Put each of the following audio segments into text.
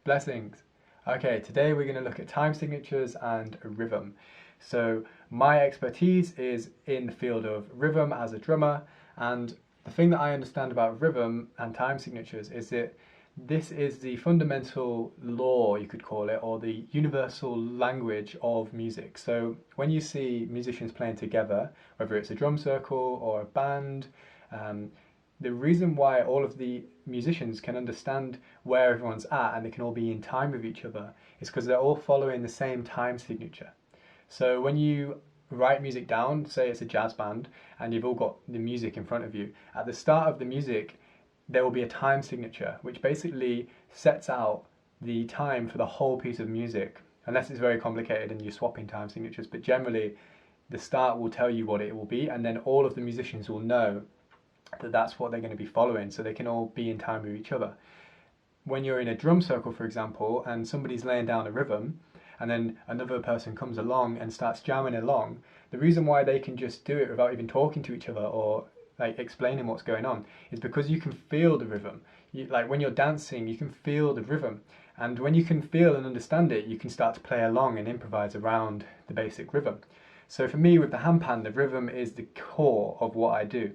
Blessings. Okay, today we're going to look at time signatures and rhythm. So my expertise is in the field of rhythm as a drummer, and the thing that I understand about rhythm and time signatures is that this is the fundamental law, you could call it, or the universal language of music. So when you see musicians playing together, whether it's a drum circle or a band, um, the reason why all of the musicians can understand where everyone's at and they can all be in time with each other is because they're all following the same time signature. So when you write music down, say it's a jazz band, and you've all got the music in front of you, at the start of the music, there will be a time signature, which basically sets out the time for the whole piece of music, unless it's very complicated and you're swapping time signatures. But generally, the start will tell you what it will be, and then all of the musicians will know that that's what they're going to be following, so they can all be in time with each other. When you're in a drum circle, for example, and somebody's laying down a rhythm, and then another person comes along and starts jamming along, the reason why they can just do it without even talking to each other or like explaining what's going on is because you can feel the rhythm. Like when you're dancing, you can feel the rhythm, and when you can feel and understand it, you can start to play along and improvise around the basic rhythm. So for me, with the handpan, the rhythm is the core of what I do.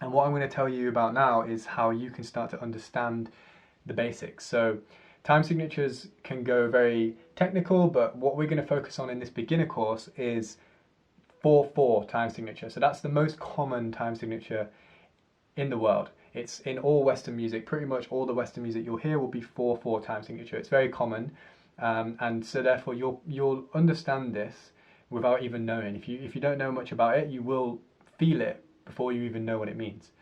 And what I'm going to tell you about now is how you can start to understand the basics. So time signatures can go very technical, but what we're going to focus on in this beginner course is 4/4 time signature. So that's the most common time signature in the world. It's in all Western music. Pretty much all the Western music you'll hear will be 4/4 time signature. It's very common, and so therefore you'll understand this without even knowing. If you don't know much about it, you will feel it before you even know what it means.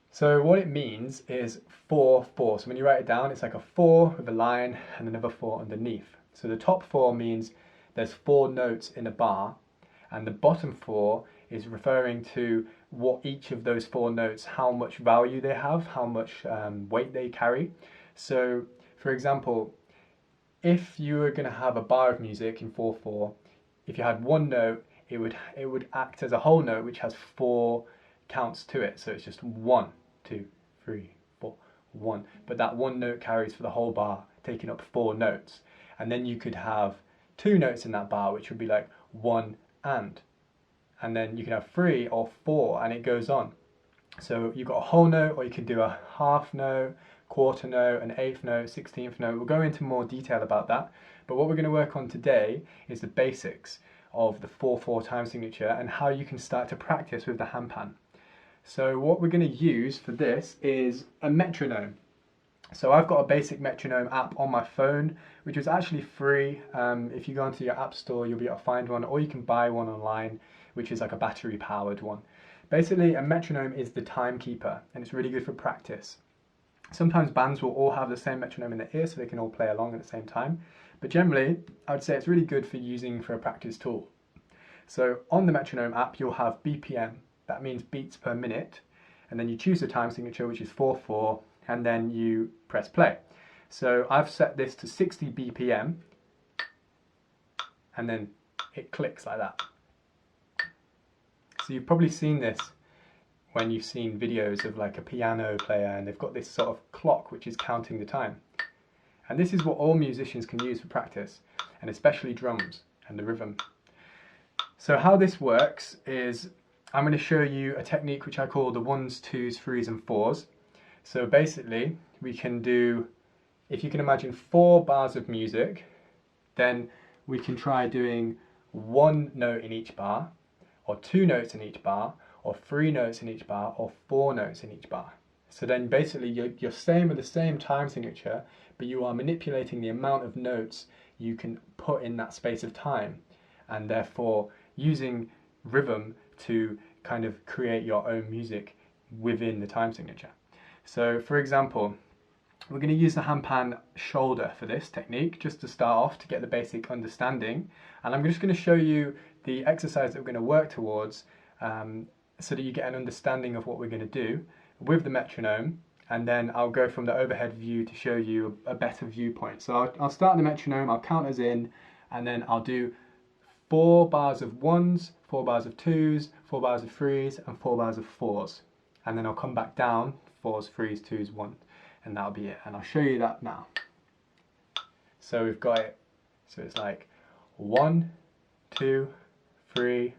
So what it means is 4/4. So when you write it down, it's like a 4 with a line and another 4 underneath. So the top 4 means there's 4 notes in a bar, and the bottom 4 is referring to what each of those 4 notes, how much value they have, how much weight they carry. So for example, if you were going to have a bar of music in 4/4, if you had one note, it would act as a whole note which has 4 counts to it. So it's just 1, 2, 3, 4, 1. But that one note carries for the whole bar, taking up 4 notes. And then you could have 2 notes in that bar, which would be like 1 and. And then you can have 3 or 4, and it goes on. So you've got a whole note, or you can do a half note, quarter note, an eighth note, 16th note. We'll go into more detail about that. But what we're going to work on today is the basics of the 4/4 time signature and how you can start to practice with the handpan. So what we're going to use for this is a metronome. So I've got a basic metronome app on my phone, which is actually free. If you go onto your app store, you'll be able to find one, or you can buy one online, which is like a battery powered one. Basically, a metronome is the timekeeper, and it's really good for practice. Sometimes bands will all have the same metronome in their ear so they can all play along at the same time. But generally, I would say it's really good for using for a practice tool. So on the metronome app, you'll have BPM, that means beats per minute, and then you choose the time signature, which is 4/4, and then you press play. So I've set this to 60 BPM, and then it clicks like that. So you've probably seen this when you've seen videos of like a piano player and they've got this sort of clock which is counting the time. And this is what all musicians can use for practice, and especially drums and the rhythm. So how this works is I'm going to show you a technique which I call the 1s, 2s, 3s and 4s. So basically we can do, if you can imagine 4 bars of music, then we can try doing 1 note in each bar, or 2 notes in each bar, or 3 notes in each bar, or 4 notes in each bar. So then basically you're staying with the same time signature, but you are manipulating the amount of notes you can put in that space of time, and therefore using rhythm to kind of create your own music within the time signature. So for example, we're going to use the handpan shoulder for this technique, just to start off to get the basic understanding. And I'm just going to show you the exercise that we're going to work towards so that you get an understanding of what we're going to do with the metronome, and then I'll go from the overhead view to show you a better viewpoint. So I'll start the metronome, I'll count us in, and then I'll do 4 bars of 1s, 4 bars of 2s, 4 bars of 3s, and 4 bars of 4s. And then I'll come back down, 4s, 3s, 2s, 1s, and that'll be it. And I'll show you that now. So we've got it, so it's like 1, 2, 3,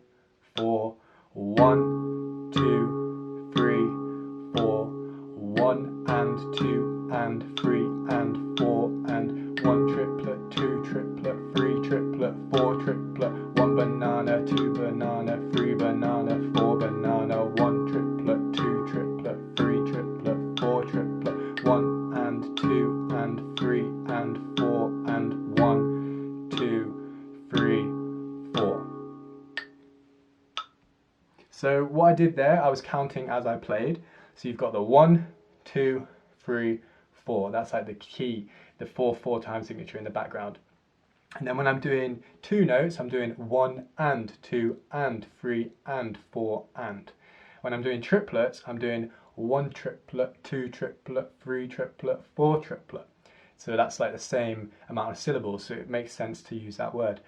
4, 1, 2, 3, 4, 1 and 2 and 3 and 4 and 1 triplet, 2 triplet, 3 triplet, 4 triplet, 1 banana, 2 banana, 3 banana, 4 banana, 1 triplet, 2 triplet, 3 triplet, 4 triplet, 1 and 2 and 3 and 4 and 1, 2, 3, 4. So what I did there, I was counting as I played. So you've got the 1, 2, 3, 4. That's like the key, the 4/4 time signature in the background. And then when I'm doing two notes, I'm doing 1 and 2 and 3 and 4 and. When I'm doing triplets, I'm doing 1 triplet, 2 triplet, 3 triplet, 4 triplet. So that's like the same amount of syllables, so it makes sense to use that word.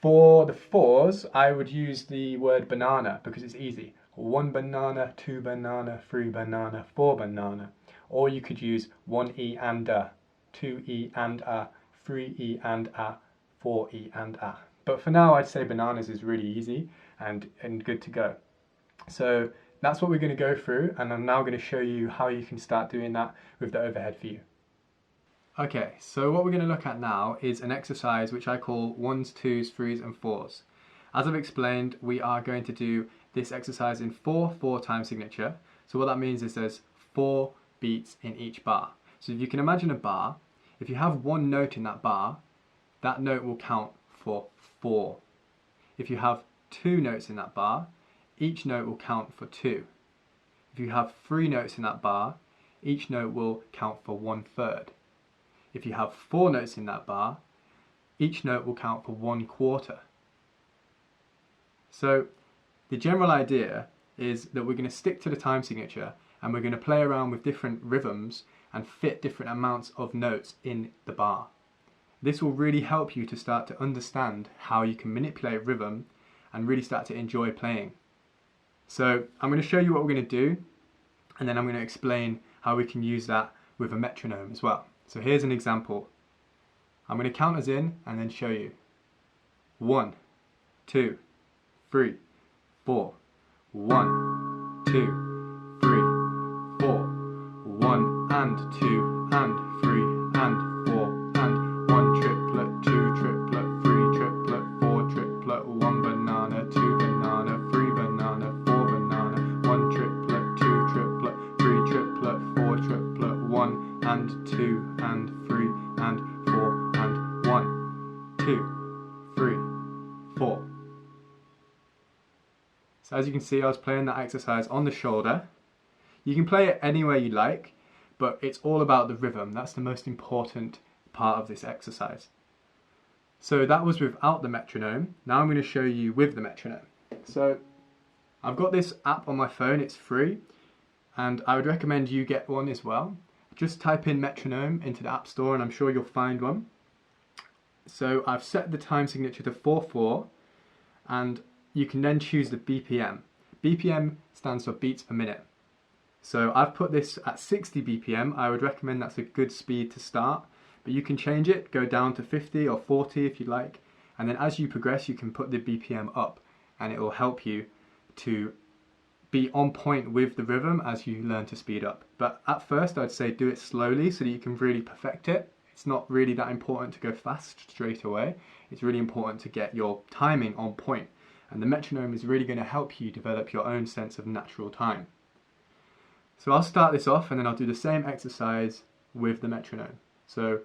For the fours, I would use the word banana because it's easy. 1 banana, 2 banana, 3 banana, 4 banana. Or you could use 1E and a, 2E and a, 3E and a, 4E and a. But for now, I'd say bananas is really easy and good to go. So that's what we're going to go through, and I'm now going to show you how you can start doing that with the overhead for you. Okay, so what we're going to look at now is an exercise which I call 1s, 2s, 3s and 4s. As I've explained, we are going to do this exercise in 4/4 time signature. So what that means is there's 4 beats in each bar. So if you can imagine a bar, if you have one note in that bar, that note will count for 4. If you have 2 notes in that bar, each note will count for 2. If you have 3 notes in that bar, each note will count for 1/3. If you have 4 notes in that bar, each note will count for 1/4. So the general idea is that we're going to stick to the time signature and we're going to play around with different rhythms and fit different amounts of notes in the bar. This will really help you to start to understand how you can manipulate rhythm and really start to enjoy playing. So I'm going to show you what we're going to do, and then I'm going to explain how we can use that with a metronome as well. So here's an example. I'm going to count us in and then show you. 1, 2, 3, 4. 1, 2, 3, 4. 1 and 2 and 3 and 4 and 1 triplet, 2 triplet, 3 triplet, 4 triplet, 1 banana, 2 banana, 3 banana, 4 banana, 1 triplet, 2 triplet, 3 triplet, 4 triplet, 1 and 2 and 3 and 4 and 1, 2, 3, 4. So as you can see, I was playing that exercise on the shoulder. You can play it anywhere you like, but it's all about the rhythm. That's the most important part of this exercise. So that was without the metronome. Now I'm going to show you with the metronome. So I've got this app on my phone, it's free, and I would recommend you get one as well. Just type in metronome into the App Store and I'm sure you'll find one. So I've set the time signature to 4/4, and you can then choose the BPM. BPM stands for beats per minute. So I've put this at 60 BPM. I would recommend that's a good speed to start, but you can change it, go down to 50 or 40 if you like, and then as you progress you can put the BPM up and it will help you to be on point with the rhythm as you learn to speed up. But at first I'd say do it slowly so that you can really perfect it. It's not really that important to go fast straight away. It's really important to get your timing on point. And the metronome is really going to help you develop your own sense of natural time. So I'll start this off and then I'll do the same exercise with the metronome. So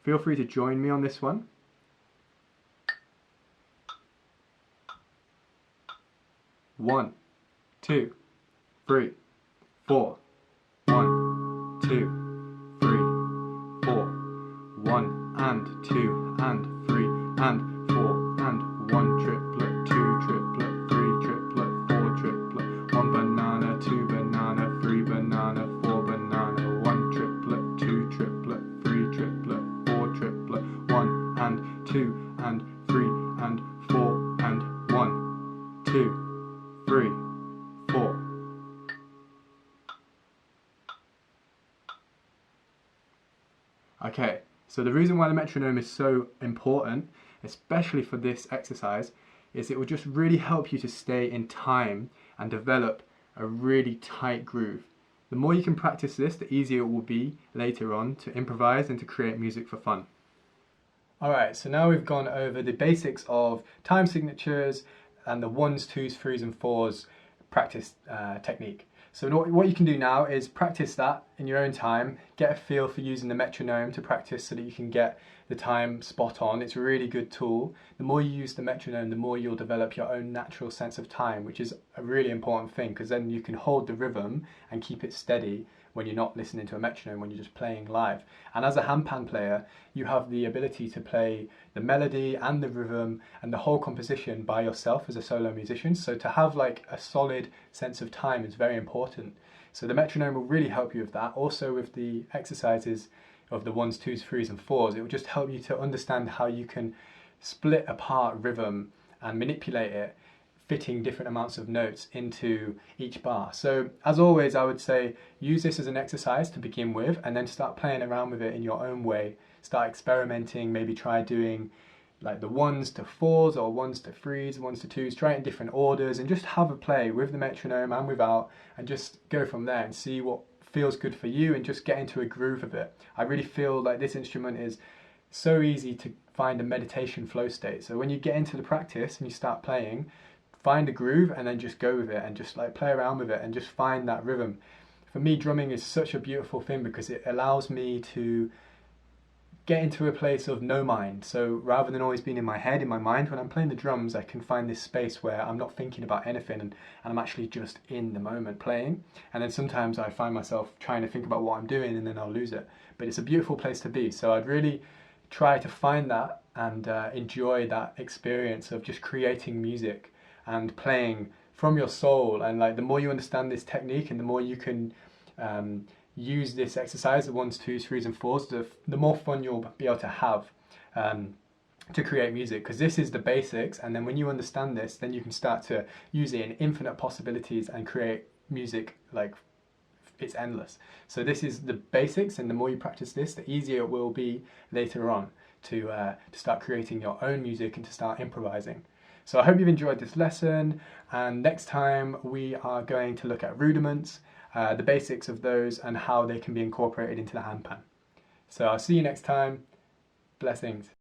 feel free to join me on this one. One, 2, 3, 4. 1, 2, 3, 4. 1 and 2 and 3 and 4 and 1 triplet, 2 triplet, 3 triplet, 4 triplet, 1 banana, 2 banana, 3 banana, 4 banana, 1 triplet, 2 triplet, 3 triplet, 4 triplet, 1 and 2 and 3 and 4 and 1, 2, 3, 4. Okay, So the reason why the metronome is so important, especially for this exercise, is it will just really help you to stay in time and develop a really tight groove. The more you can practice this, the easier it will be later on to improvise and to create music for fun. Alright, so now we've gone over the basics of time signatures and the 1s, 2s, 3s and 4s practice technique. So what you can do now is practice that in your own time, get a feel for using the metronome to practice so that you can get the time spot on. It's a really good tool. The more you use the metronome, the more you'll develop your own natural sense of time, which is a really important thing, because then you can hold the rhythm and keep it steady when you're not listening to a metronome, when you're just playing live. And as a handpan player, you have the ability to play the melody and the rhythm and the whole composition by yourself as a solo musician. So to have like a solid sense of time is very important. So the metronome will really help you with that. Also with the exercises of the 1s, 2s, 3s and 4s, it will just help you to understand how you can split apart rhythm and manipulate it, fitting different amounts of notes into each bar. So as always, I would say use this as an exercise to begin with, and then start playing around with it in your own way. Start experimenting, maybe try doing like the 1s to 4s or 1s to 3s, 1s to 2s, try it in different orders and just have a play with the metronome and without, and just go from there and see what feels good for you and just get into a groove of it. I really feel like this instrument is so easy to find a meditation flow state. So when you get into the practice and you start playing, find a groove and then just go with it and just like play around with it and just find that rhythm. For me, drumming is such a beautiful thing because it allows me to get into a place of no mind. So rather than always being in my head, in my mind, when I'm playing the drums, I can find this space where I'm not thinking about anything and I'm actually just in the moment playing. And then sometimes I find myself trying to think about what I'm doing and then I'll lose it. But it's a beautiful place to be. So I'd really try to find that and enjoy that experience of just creating music and playing from your soul. And like the more you understand this technique and the more you can use this exercise, the 1s, 2s, 3s and 4s, the more fun you'll be able to have to create music, because this is the basics, and then when you understand this, then you can start to use it in infinite possibilities and create music like it's endless. So this is the basics, and the more you practice this, the easier it will be later on to start creating your own music and to start improvising. So I hope you've enjoyed this lesson, and next time we are going to look at rudiments, the basics of those and how they can be incorporated into the handpan. So I'll see you next time. Blessings.